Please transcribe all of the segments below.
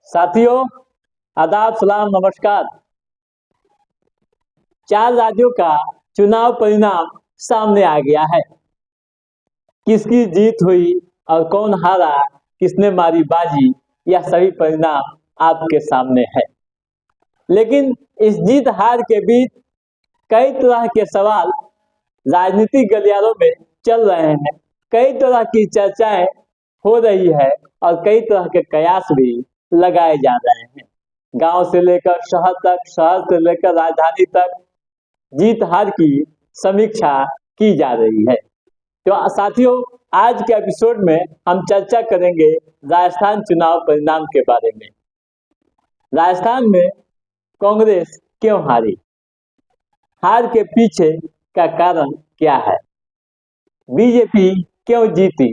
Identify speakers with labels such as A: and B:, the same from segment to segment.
A: साथियों, आदाब, सलाम, नमस्कार। 4 राज्यों का चुनाव परिणाम सामने आ गया है। किसकी जीत हुई और कौन हारा, किसने मारी बाजी, यह सभी परिणाम आपके सामने है। लेकिन इस जीत हार के बीच कई तरह के सवाल राजनीतिक गलियारों में चल रहे हैं। कई तरह की चर्चाएं हो रही है और कई तरह के कयास भी लगाए जा रहे हैं। गांव से लेकर शहर तक, शहर से लेकर राजधानी तक जीत हार की समीक्षा की जा रही है। तो साथियों, आज के एपिसोड में हम चर्चा करेंगे राजस्थान चुनाव परिणाम के बारे में। राजस्थान में कांग्रेस क्यों हारी, हार के पीछे का कारण क्या है, बीजेपी क्यों जीती,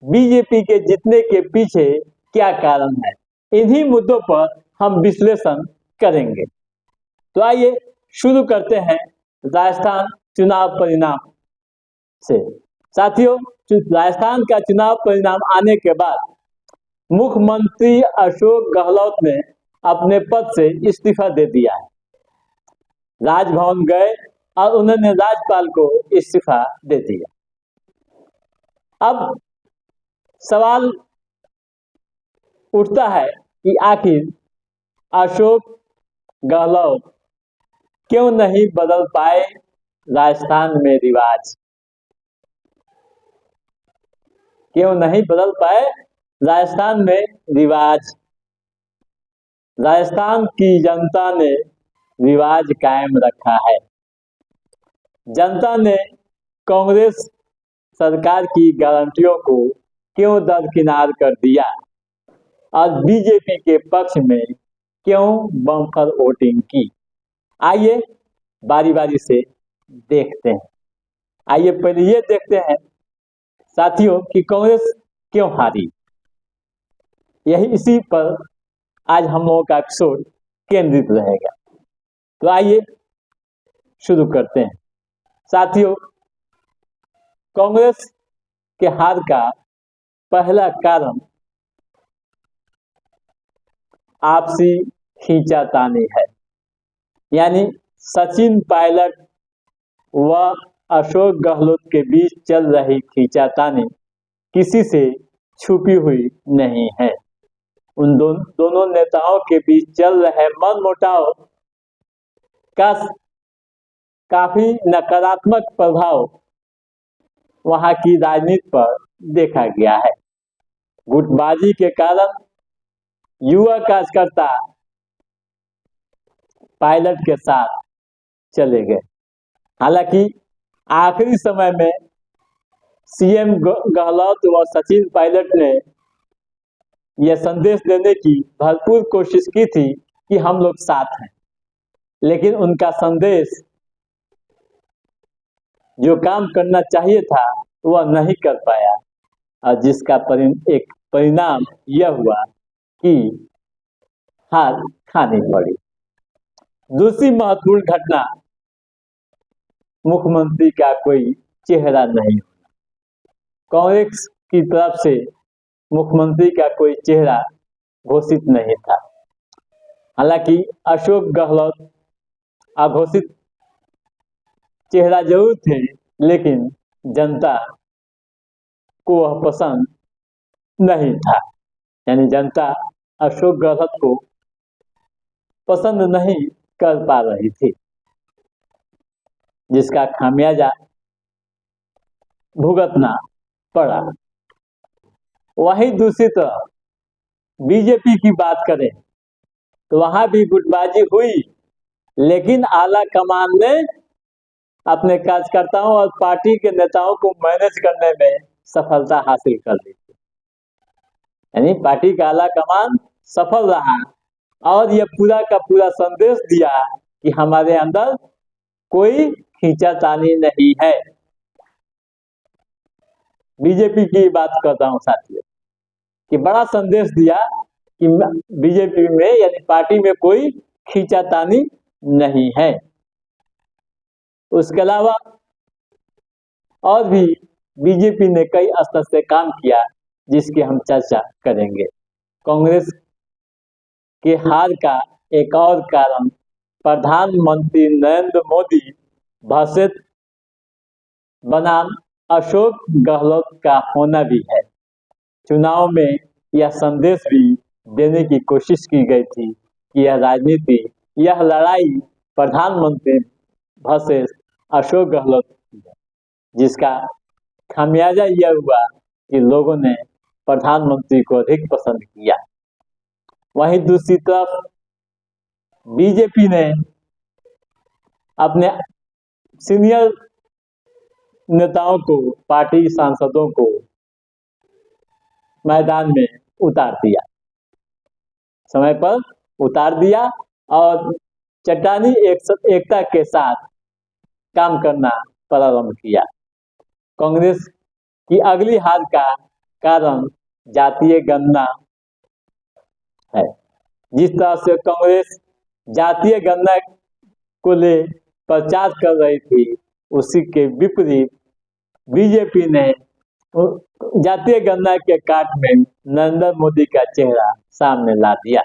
A: बीजेपी के जीतने के पीछे क्या कारण है, इन्हीं मुद्दों पर हम विश्लेषण करेंगे। तो आइए शुरू करते हैं राजस्थान चुनाव परिणाम से। साथियों, राजस्थान का चुनाव परिणाम आने के बाद मुख्यमंत्री अशोक गहलोत ने अपने पद से इस्तीफा दे दिया है। राजभवन गए और उन्होंने राज्यपाल को इस्तीफा दे दिया। अब सवाल उठता है कि आखिर अशोक गहलोत क्यों नहीं बदल पाए राजस्थान में रिवाज, क्यों नहीं बदल पाए राजस्थान में रिवाज। राजस्थान की जनता ने रिवाज कायम रखा है। जनता ने कांग्रेस सरकार की गारंटियों को क्यों दरकिनार कर दिया और बीजेपी के पक्ष में क्यों बम्पर वोटिंग की। आइए बारी बारी से देखते हैं। आइए पहले ये देखते हैं साथियों कि कांग्रेस क्यों हारी। यही इसी पर आज हम लोगों का एपिसोड केंद्रित रहेगा। तो आइए शुरू करते हैं। साथियों, कांग्रेस के हार का पहला कारण आपसी खींचातानी है। यानी सचिन पायलट व अशोक गहलोत के बीच चल रही खींचातानी किसी से छुपी हुई नहीं है। उन दोनों नेताओं के बीच चल रहे मनमुटाव का काफी नकारात्मक प्रभाव वहां की राजनीति पर देखा गया है। गुटबाजी के कारण युवा कार्यकर्ता पायलट के साथ चले गए। हालांकि आखिरी समय में सीएम गहलोत व सचिन पायलट ने यह संदेश देने की भरपूर कोशिश की थी कि हम लोग साथ हैं, लेकिन उनका संदेश जो काम करना चाहिए था वह नहीं कर पाया और जिसका एक परिणाम यह हुआ कि हार खानी पड़ी। दूसरी महत्वपूर्ण घटना, मुख्यमंत्री का कोई चेहरा नहीं होना। कांग्रेस की तरफ से मुख्यमंत्री का कोई चेहरा घोषित नहीं था। हालांकि अशोक गहलोत अघोषित चेहरा जरूर थे, लेकिन जनता को वह पसंद नहीं था। यानी जनता अशोक गहलोत को पसंद नहीं कर पा रही थी, जिसका खामियाजा भुगतना पड़ा। वहीं दूसरी तरफ बीजेपी की बात करें तो वहां भी गुटबाजी हुई, लेकिन आला कमान ने अपने कार्यकर्ताओं और पार्टी के नेताओं को मैनेज करने में सफलता हासिल कर ली। यानी पार्टी का आला कमान सफल रहा और यह पूरा का पूरा संदेश दिया कि हमारे अंदर कोई खींचातानी नहीं है। बीजेपी की बात करता हूं साथियों, कि बड़ा संदेश दिया कि बीजेपी में यानी पार्टी में कोई खींचातानी नहीं है। उसके अलावा और भी बीजेपी ने कई स्तर से काम किया, जिसकी हम चर्चा करेंगे। कांग्रेस के हार का एक और कारण प्रधानमंत्री नरेंद्र मोदी वर्सेस बनाम अशोक गहलोत का होना भी है। चुनाव में यह संदेश भी देने की कोशिश की गई थी कि यह लड़ाई प्रधानमंत्री वर्सेस अशोक गहलोत की है, जिसका खामियाजा यह हुआ कि लोगों ने प्रधानमंत्री को अधिक पसंद किया। वहीं दूसरी तरफ बीजेपी ने अपने सीनियर नेताओं को, पार्टी सांसदों को मैदान में उतार दिया, समय पर उतार दिया और चट्टानी एकता के साथ काम करना प्रारंभ किया। कांग्रेस की अगली हार का कारण जातीय गणना है। जिस तरह से कांग्रेस जातीय गणना को ले प्रचार कर रही थी, उसी के विपरीत बीजेपी ने जातीय गणना के काट में नरेंद्र मोदी का चेहरा सामने ला दिया।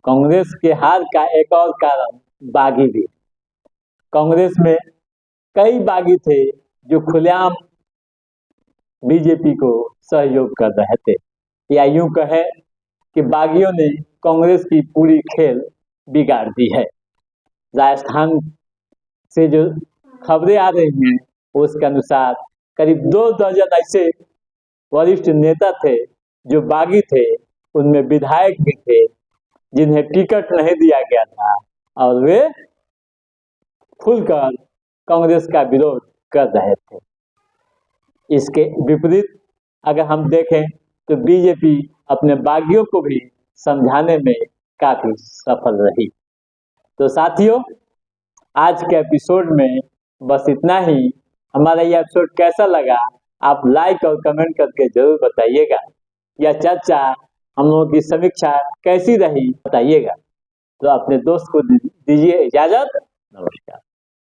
A: कांग्रेस के हार का एक और कारण बागी भी। कांग्रेस में कई बागी थे जो खुलेआम बीजेपी को सहयोग कर रहे थे, या यूं कहे कि बागियों ने कांग्रेस की पूरी खेल बिगाड़ दी है। राजस्थान से जो खबरें आ रही हैं उसके अनुसार करीब 2 दर्जन ऐसे वरिष्ठ नेता थे जो बागी थे, उनमें विधायक भी थे जिन्हें टिकट नहीं दिया गया था और वे खुलकर कांग्रेस का विरोध कर रहे थे। इसके विपरीत अगर हम देखें तो बीजेपी अपने बागियों को भी समझाने में काफी सफल रही। तो साथियों, आज के एपिसोड में बस इतना ही। हमारा यह एपिसोड कैसा लगा आप लाइक और कमेंट करके जरूर बताइएगा। यह चर्चा, हम लोगों की समीक्षा कैसी रही बताइएगा। तो अपने दोस्त को दीजिए इजाजत। नमस्कार।